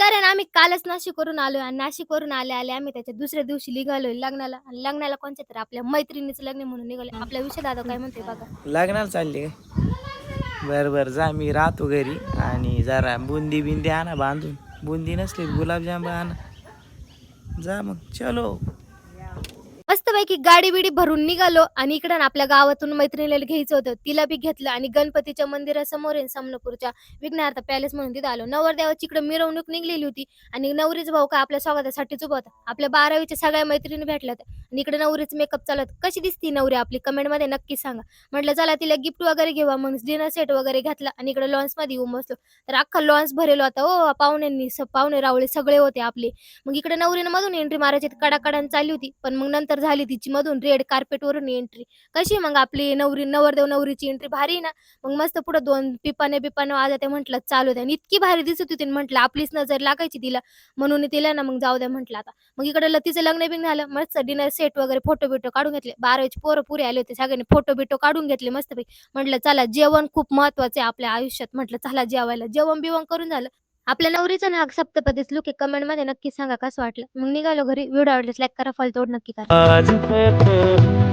तर आहे ना, आम्ही कालच नाशिकवरून आलोय आणि नाशिकवरून आल्या-आल्या आम्ही त्याच्या दुसऱ्या दिवशी निघालोय लग्नाला आणि लग्नाला कोणच्यातरी आपल्या मैत्रिणीचं लग्न आहे म्हणून निघालोय. आपला विषय दादा काय म्हणतोय बघा. लग्नाला चालली काय? बरं बरं जा, मी राहतो घरी आणि जरा बुंदी बिंदी आणा बांधून. बुंदी नसली गुलाबजाम आणा. जा मग चलो. मस्तपैकी गाडी-बिडी भरून निघालो आणि इकडं ना आपल्या गावातून मैत्रिणीला घ्यायचं होतं. तिला बी घेतलं आणि गणपतीच्या मंदिरासमोर आहे समनपूरच्या विघ्नहर्ता पॅलेस म्हणून तिथं आलो. नवरदेवाची इकडं मिरवणूक निघलेली होती आणि नवरीचा भाऊ काय आपल्या स्वागतासाठीच उभा होता. आपल्या 12वीच्या सगळ्या मैत्रिणी भेटल्यात आणि इकडे नवरीचं मेकअप चालत. कशी दिसती नवरी आपली कमेंटमध्ये नक्की सांगा. म्हटलं चला तिला गिफ्ट वगैरे घेऊया. मग डिनर सेट वगैरे घेतला आणि इकडे लॉन्समध्ये येऊन बसलो. तर अख्खा लॉन्स भरेल होता हो पाहुण्यांनी. पाहुणे रावळे सगळे होते आपले. मग इकडे नवरीनं मधून एंट्री मारायची कडाकडाने चालली होती. पण मग नंतर झाली तिची मधून रेड कार्पेटवरून एंट्री. कशी मग आपली नवरदेव नवरीची एंट्री भारी आहे ना. मग मस्त पुढे 2 पिपाने वाजत म्हटलं चालू द्या आणि इतकी भारी दिसत होती म्हटलं आपलीच नजर लागायची तिला म्हणून तिला ना मग जाऊ द्या म्हटलं आता. मग इकडे लतीचं लग्न बिग्न झालं. मस्त डिनर सेट वगैरे फोटो बिटो काढून घेतले. 12वीचे पोरं पुरे आले होते. सगळ्यांनी फोटो बिटो काढून घेतले मस्तपैकी. म्हटलं चला जेवण खूप महत्वाचं आहे आपल्या आयुष्यात. म्हटलं चला जेवायला. जेवण बिवण करून झालं. आपल्या नवरीचा ना सप्तपदीच लूक आहे. कमेंटमध्ये नक्की सांगा कसं वाटलं. मग निघालो घरी. व्हिडिओ आवडल्यास लाईक करा, फॉलो नक्की करा.